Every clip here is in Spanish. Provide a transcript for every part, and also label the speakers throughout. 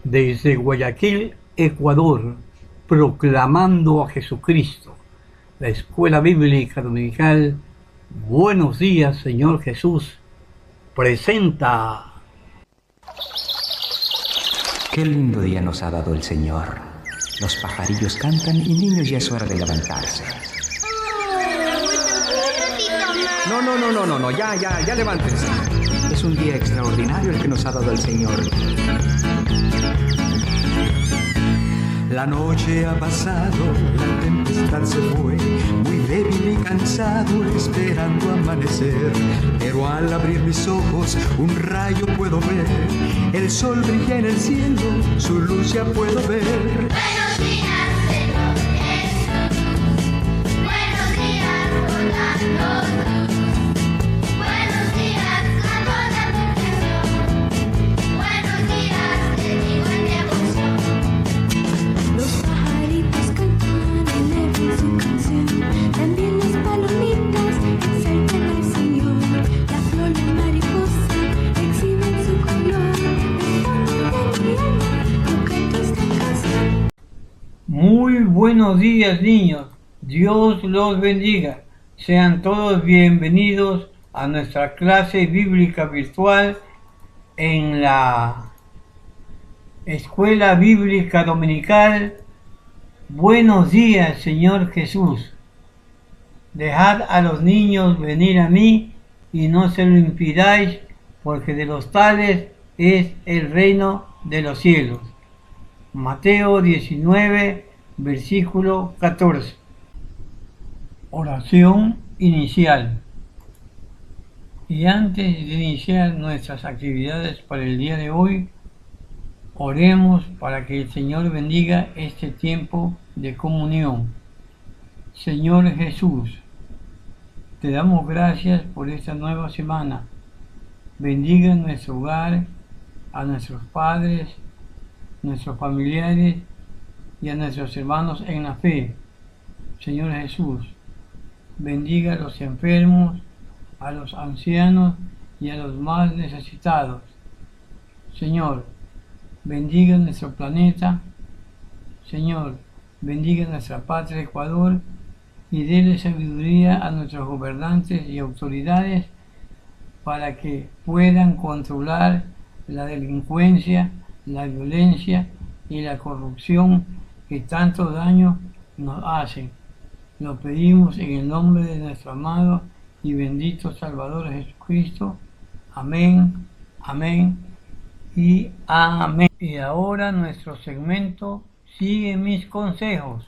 Speaker 1: Desde Guayaquil, Ecuador, proclamando a Jesucristo, la Escuela Bíblica Dominical, Buenos Días, Señor Jesús, presenta.
Speaker 2: Qué lindo día nos ha dado el Señor. Los pajarillos cantan y niños, ya es hora de levantarse. No, ya levántense. Es un día extraordinario el que nos ha dado el Señor. La noche ha pasado, la tempestad se fue, muy débil y cansado, esperando amanecer. Pero al abrir mis ojos, un rayo puedo ver, el sol brilla en el cielo, su luz ya puedo ver.
Speaker 3: Buenos días, Señor Jesús. Buenos días, Orlando. Buenos días, árbol de anunciación. Buenos días, te digo en devoción.
Speaker 4: Los pajaritos cantan, elevan su canción. También las palomitas exaltan al Señor. La flor, la mariposa exhiben su color. Estamos de mi alma, yo canto esta canción.
Speaker 1: Muy buenos días, niños. Dios los bendiga. Sean todos bienvenidos a nuestra clase bíblica virtual en la Escuela Bíblica Dominical. Buenos días, Señor Jesús. Dejad a los niños venir a mí y no se lo impidáis, porque de los tales es el reino de los cielos. Mateo 19, versículo 14. Oración inicial. Y antes de iniciar nuestras actividades para el día de hoy, oremos para que el Señor bendiga este tiempo de comunión. Señor Jesús, te damos gracias por esta nueva semana. Bendiga nuestro hogar, a nuestros padres, nuestros familiares y a nuestros hermanos en la fe. Señor Jesús, bendiga a los enfermos, a los ancianos y a los más necesitados. Señor, bendiga nuestro planeta. Señor, bendiga nuestra patria Ecuador y déle sabiduría a nuestros gobernantes y autoridades para que puedan controlar la delincuencia, la violencia y la corrupción que tanto daño nos hacen. Lo pedimos en el nombre de nuestro amado y bendito Salvador Jesucristo. Amén, amén y amén. Y ahora nuestro segmento Sigue mis consejos.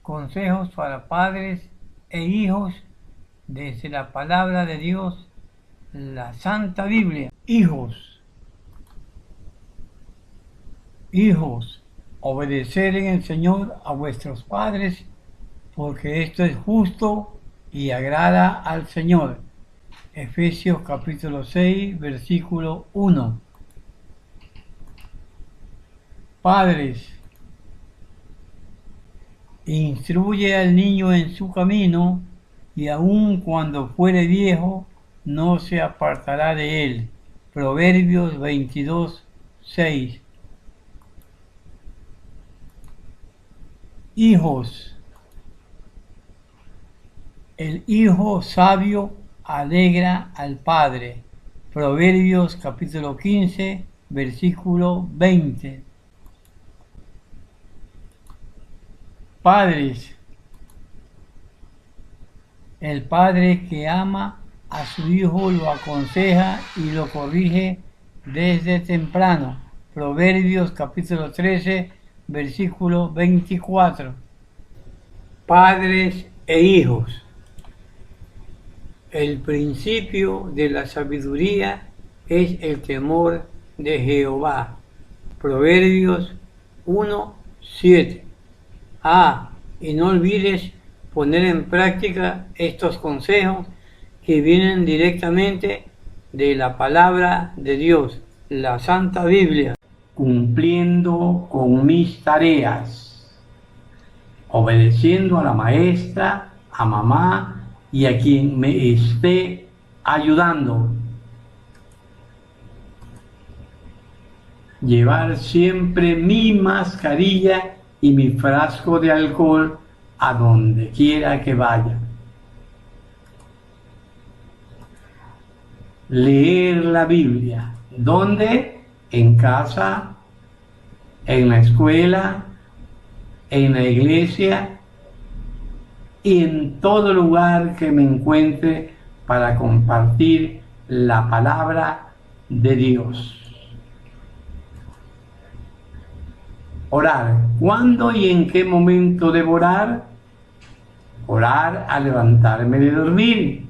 Speaker 1: Consejos para padres e hijos desde la palabra de Dios, la Santa Biblia. Hijos, obedecer en el Señor a vuestros padres, porque esto es justo y agrada al Señor. Efesios capítulo 6, versículo 1. Padres, instruye al niño en su camino, y aun cuando fuere viejo, no se apartará de él. Proverbios 22, 6. Hijos, el hijo sabio alegra al padre. Proverbios capítulo 15, versículo 20. Padres, el padre que ama a su hijo lo aconseja y lo corrige desde temprano. Proverbios capítulo 13, versículo 24. Padres e hijos. El principio de la sabiduría es el temor de Jehová. Proverbios 1, 7. Y no olvides poner en práctica estos consejos que vienen directamente de la palabra de Dios, la Santa Biblia. Cumpliendo con mis tareas, obedeciendo a la maestra, a mamá y a quien me esté ayudando. llevar siempre mi mascarilla y mi frasco de alcohol a donde quiera que vaya. Leer la Biblia. ¿Dónde? En casa, en la escuela, en la iglesia y en todo lugar que me encuentre para compartir la palabra de Dios. Orar. ¿Cuándo y en qué momento debo orar? Orar al levantarme de dormir.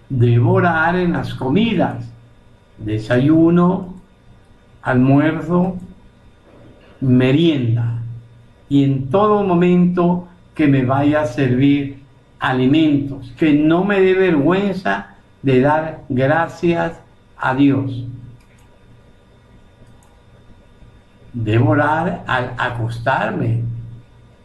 Speaker 1: Debo orar en las comidas, desayuno, almuerzo, merienda y en todo momento que me vaya a servir alimentos, que no me dé vergüenza de dar gracias a Dios. Debo orar al acostarme,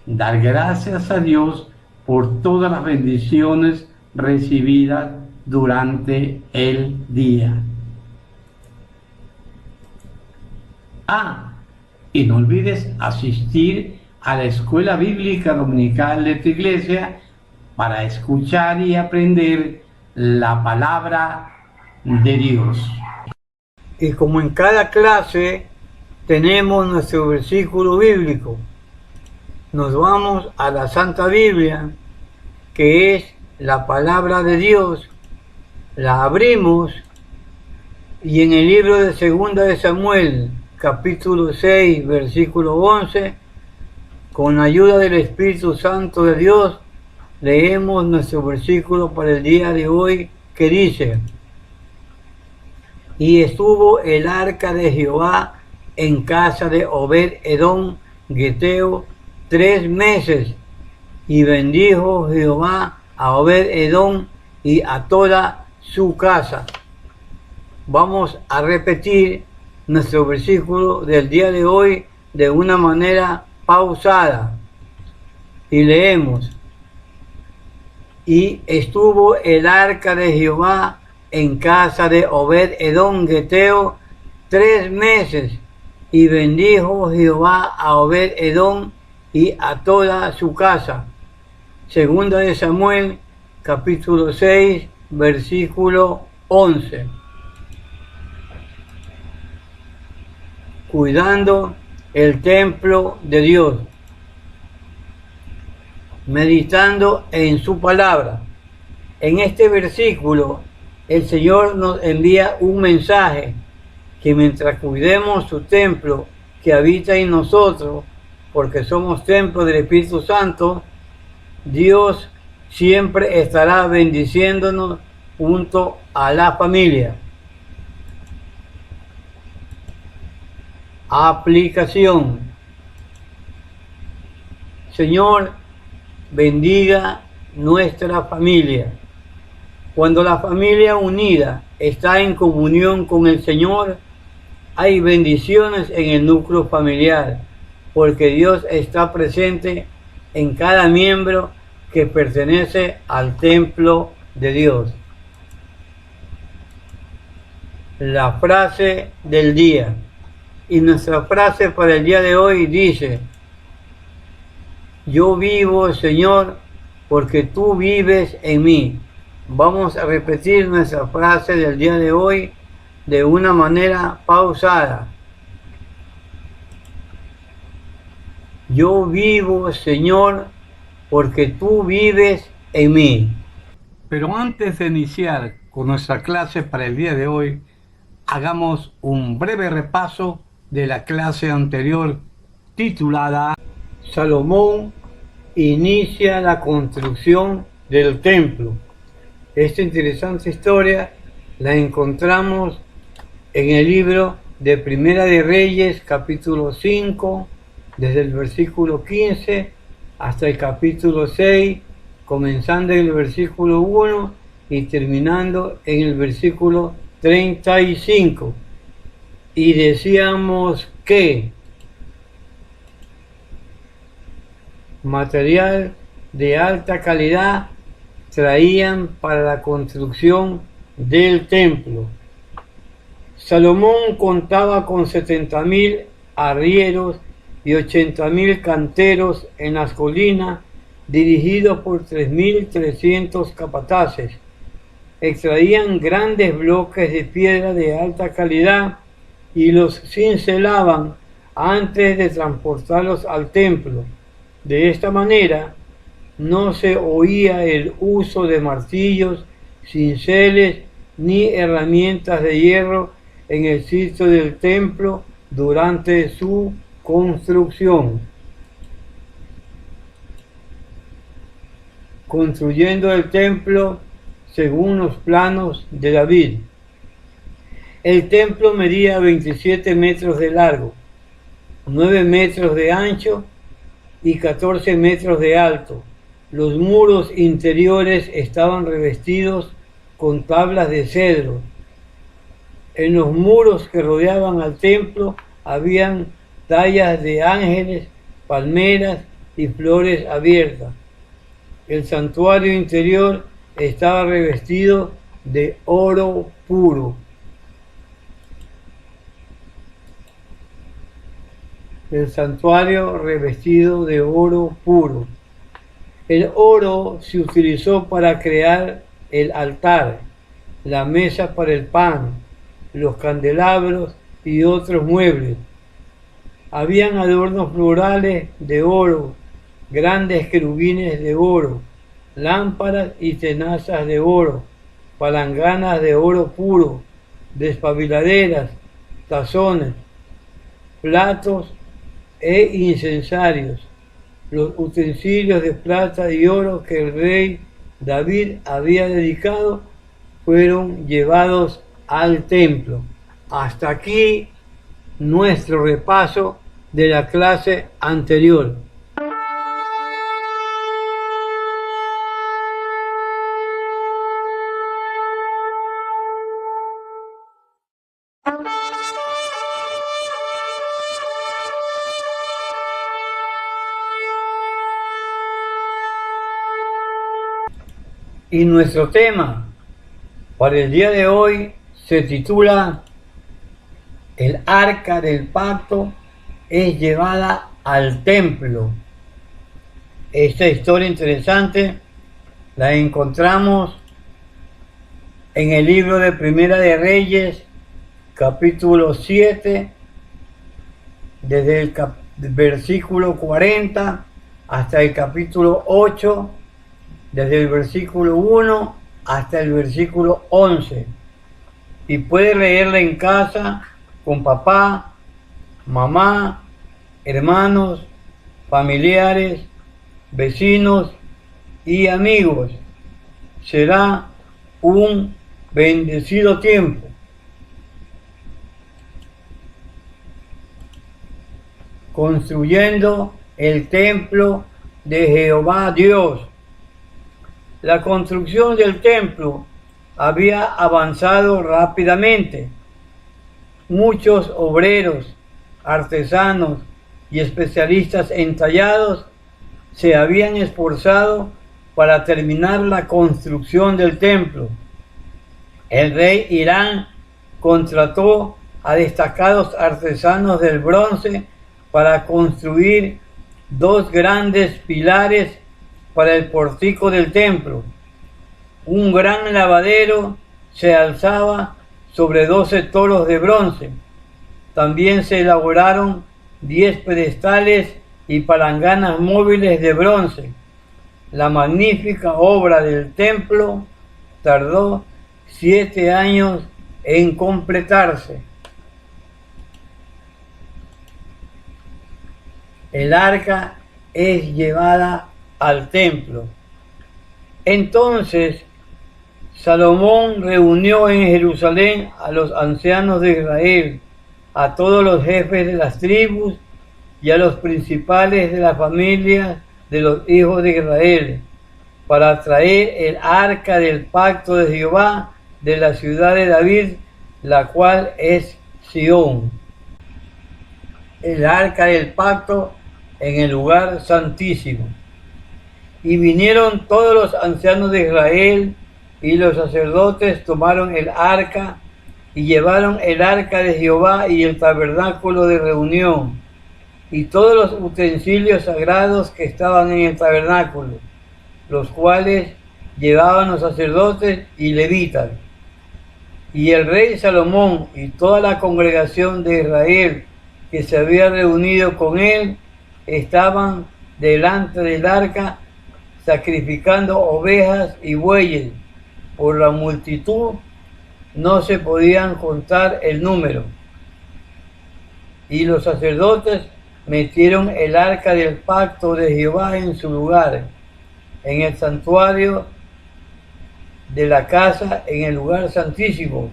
Speaker 1: dar gracias a Dios por todas las bendiciones recibidas durante el día. Y no olvides asistir a la escuela bíblica dominical de tu iglesia para escuchar y aprender la palabra de Dios. Y como en cada clase tenemos nuestro versículo bíblico, nos vamos a la Santa Biblia, que es la palabra de Dios. La abrimos y en el libro de Segunda de Samuel, capítulo 6, versículo 11, con la ayuda del Espíritu Santo de Dios, leemos nuestro versículo para el día de hoy, que dice: y estuvo el arca de Jehová en casa de Obed-Edom Geteo 3 meses, y bendijo Jehová a Obed-Edom y a toda su casa. Vamos a repetir nuestro versículo del día de hoy de una manera pausada y leemos: y estuvo el arca de Jehová en casa de Obed-Edom Geteo 3 meses, y bendijo Jehová a Obed-Edom y a toda su casa. Segunda de Samuel, capítulo 6, versículo 11. Cuidando el templo de Dios, meditando en su palabra. En este versículo, el Señor nos envía un mensaje que mientras cuidemos su templo que habita en nosotros, porque somos templo del Espíritu Santo, Dios siempre estará bendiciéndonos junto a la familia. Aplicación. Señor, bendiga nuestra familia. Cuando la familia unida está en comunión con el Señor, hay bendiciones en el núcleo familiar, porque Dios está presente en cada miembro que pertenece al templo de Dios. La frase del día. Y nuestra frase para el día de hoy dice: yo vivo, Señor, porque tú vives en mí. Vamos a repetir nuestra frase del día de hoy de una manera pausada. Yo vivo, Señor, porque tú vives en mí. Pero antes de iniciar con nuestra clase para el día de hoy, hagamos un breve repaso de la clase anterior titulada Salomón inicia la construcción del templo. Esta interesante historia la encontramos en el libro de Primera de Reyes, capítulo 5, desde el versículo 15 hasta el capítulo 6, comenzando en el versículo 1 y terminando en el versículo 35. Y decíamos que material de alta calidad traían para la construcción del templo. Salomón contaba con 70.000 arrieros y 80.000 canteros en las colinas, dirigidos por 3.300 capataces. Extraían grandes bloques de piedra de alta calidad y los cincelaban antes de transportarlos al templo. De esta manera, no se oía el uso de martillos, cinceles ni herramientas de hierro en el sitio del templo durante su construcción. Construyendo el templo según los planos de David. El templo medía 27 metros de largo, 9 metros de ancho y 14 metros de alto. Los muros interiores estaban revestidos con tablas de cedro. En los muros que rodeaban al templo habían tallas de ángeles, palmeras y flores abiertas. El santuario interior estaba revestido de oro puro. El santuario revestido de oro puro. El oro se utilizó para crear el altar, la mesa para el pan, los candelabros y otros muebles. Habían adornos florales de oro, grandes querubines de oro, lámparas y tenazas de oro, palanganas de oro puro, despabiladeras, tazones, platos e incensarios. Los utensilios de plata y oro que el rey David había dedicado fueron llevados al templo. Hasta aquí nuestro repaso de la clase anterior. Y nuestro tema para el día de hoy se titula El arca del pacto es llevada al templo. Esta historia interesante la encontramos en el libro de Primera de Reyes, capítulo 7, desde el versículo 40 hasta el capítulo 8, desde el versículo 1 hasta el versículo 11. Y puede leerla en casa con papá, mamá, hermanos, familiares, vecinos y amigos. Será un bendecido tiempo. Construyendo el templo de Jehová Dios. La construcción del templo había avanzado rápidamente. Muchos obreros, artesanos y especialistas en tallados se habían esforzado para terminar la construcción del templo. El rey Hiram contrató a destacados artesanos del bronce para construir 2 grandes pilares para el pórtico del templo. Un gran lavadero se alzaba sobre 12 toros de bronce. También se elaboraron 10 pedestales y palanganas móviles de bronce. La magnífica obra del templo tardó 7 años en completarse. El arca es llevada al templo. Entonces Salomón reunió en Jerusalén a los ancianos de Israel, a todos los jefes de las tribus y a los principales de las familias de los hijos de Israel, para traer el arca del pacto de Jehová de la ciudad de David, la cual es Sión. El arca del pacto en el lugar santísimo. Y vinieron todos los ancianos de Israel, y los sacerdotes tomaron el arca y llevaron el arca de Jehová y el tabernáculo de reunión, y todos los utensilios sagrados que estaban en el tabernáculo, los cuales llevaban los sacerdotes y levitas. Y el rey Salomón y toda la congregación de Israel que se había reunido con él estaban delante del arca sacrificando ovejas y bueyes. Por la multitud no se podían contar el número. Y los sacerdotes metieron el arca del pacto de Jehová en su lugar, en el santuario de la casa, en el lugar santísimo,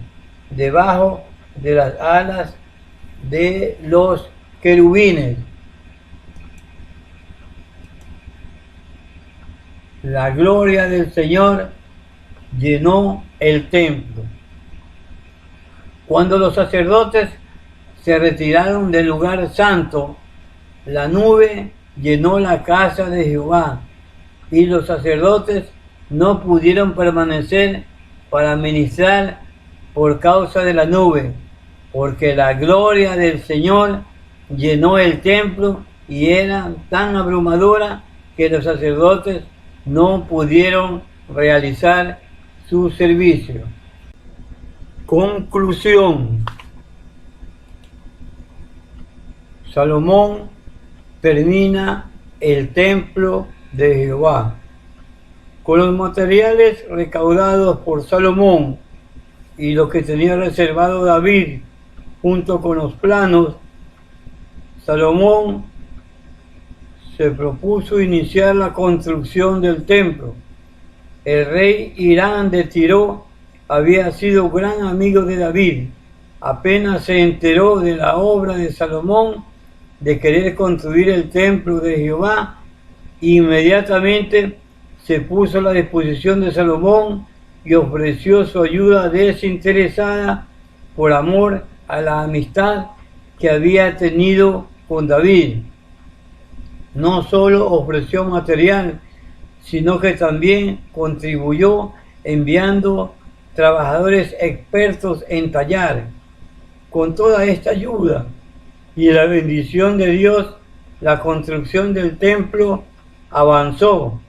Speaker 1: debajo de las alas de los querubines. La gloria del Señor llenó el templo. Cuando los sacerdotes se retiraron del lugar santo, la nube llenó la casa de Jehová, y los sacerdotes no pudieron permanecer para ministrar por causa de la nube, porque la gloria del Señor llenó el templo y era tan abrumadora que los sacerdotes no pudieron realizar su servicio. Conclusión. Salomón termina el templo de Jehová. Con los materiales recaudados por Salomón y lo que tenía reservado David, junto con los planos, Salomón se propuso iniciar la construcción del templo. El rey Hirán de Tiro había sido gran amigo de David. Apenas se enteró de la obra de Salomón de querer construir el templo de Jehová, inmediatamente se puso a la disposición de Salomón y ofreció su ayuda desinteresada por amor a la amistad que había tenido con David. No solo ofreció material, sino que también contribuyó enviando trabajadores expertos en tallar. Con toda esta ayuda y la bendición de Dios, la construcción del templo avanzó.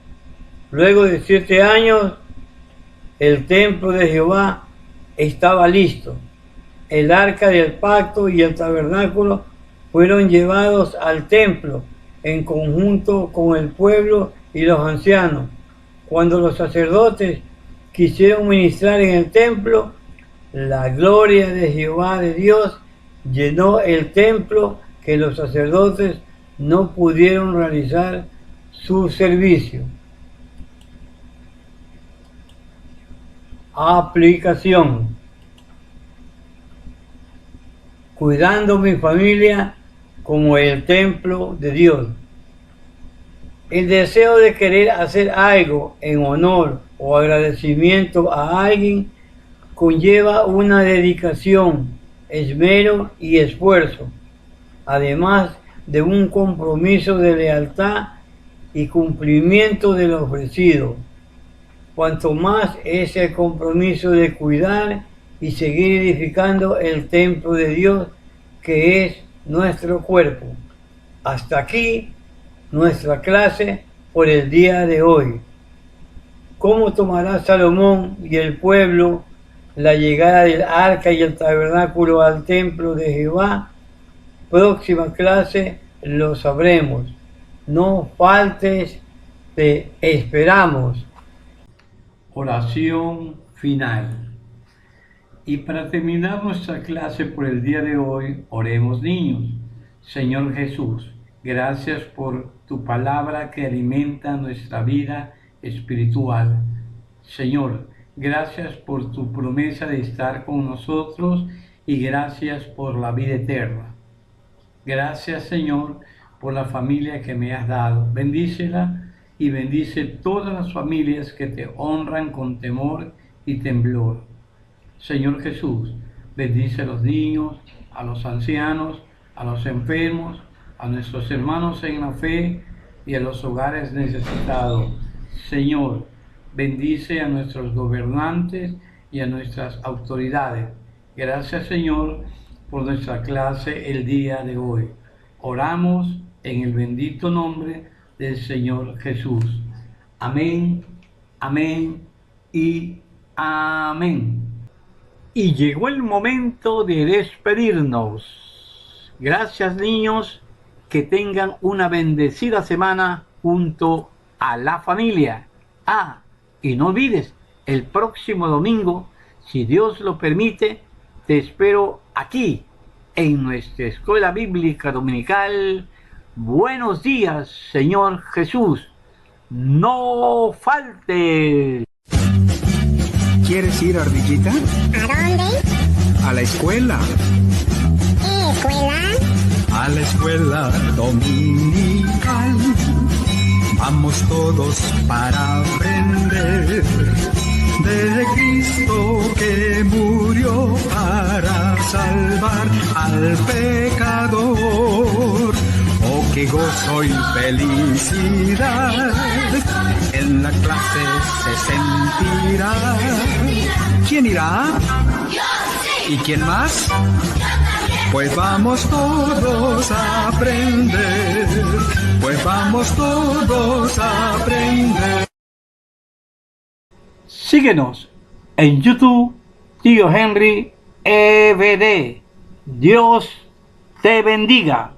Speaker 1: Luego de 7 años, el templo de Jehová estaba listo. El arca del pacto y el tabernáculo fueron llevados al templo en conjunto con el pueblo y los ancianos. Cuando los sacerdotes quisieron ministrar en el templo, la gloria de Jehová de Dios llenó el templo, que los sacerdotes no pudieron realizar su servicio. Aplicación. Cuidando mi familia como el templo de Dios. El deseo de querer hacer algo en honor o agradecimiento a alguien conlleva una dedicación, esmero y esfuerzo, además de un compromiso de lealtad y cumplimiento de lo ofrecido. Cuanto más es el compromiso de cuidar y seguir edificando el templo de Dios, que es nuestro cuerpo. Hasta aquí nuestra clase por el día de hoy. ¿Cómo tomará Salomón y el pueblo la llegada del arca y el tabernáculo al templo de Jehová? Próxima clase lo sabremos. No faltes, te esperamos. Oración final. Y para terminar nuestra clase por el día de hoy, oremos, niños. Señor Jesús, gracias por tu palabra que alimenta nuestra vida espiritual. Señor, gracias por tu promesa de estar con nosotros y gracias por la vida eterna. Gracias, Señor, por la familia que me has dado. Bendícela y bendice todas las familias que te honran con temor y temblor. Señor Jesús, bendice a los niños, a los ancianos, a los enfermos, a nuestros hermanos en la fe y a los hogares necesitados. Señor, bendice a nuestros gobernantes y a nuestras autoridades. Gracias, Señor, por nuestra clase el día de hoy. Oramos en el bendito nombre del Señor Jesús. Amén, amén y amén. Y llegó el momento de despedirnos. Gracias, niños. Que tengan una bendecida semana junto a la familia. Y no olvides, el próximo domingo, si Dios lo permite, te espero aquí, en nuestra escuela bíblica dominical. Buenos días, Señor Jesús. No faltes.
Speaker 2: ¿Quieres ir, ardillita?
Speaker 3: ¿A dónde?
Speaker 2: A la escuela.
Speaker 3: ¿Qué escuela?
Speaker 2: A la escuela dominical. Vamos todos para aprender de Cristo que murió para salvar al pecador. Oh, qué gozo y felicidad en la clase se sentirá. ¿Quién irá? ¿Y quién más? Pues vamos todos a aprender. Pues vamos todos a aprender.
Speaker 1: Síguenos en YouTube, Tío Henry EBD. Dios te bendiga.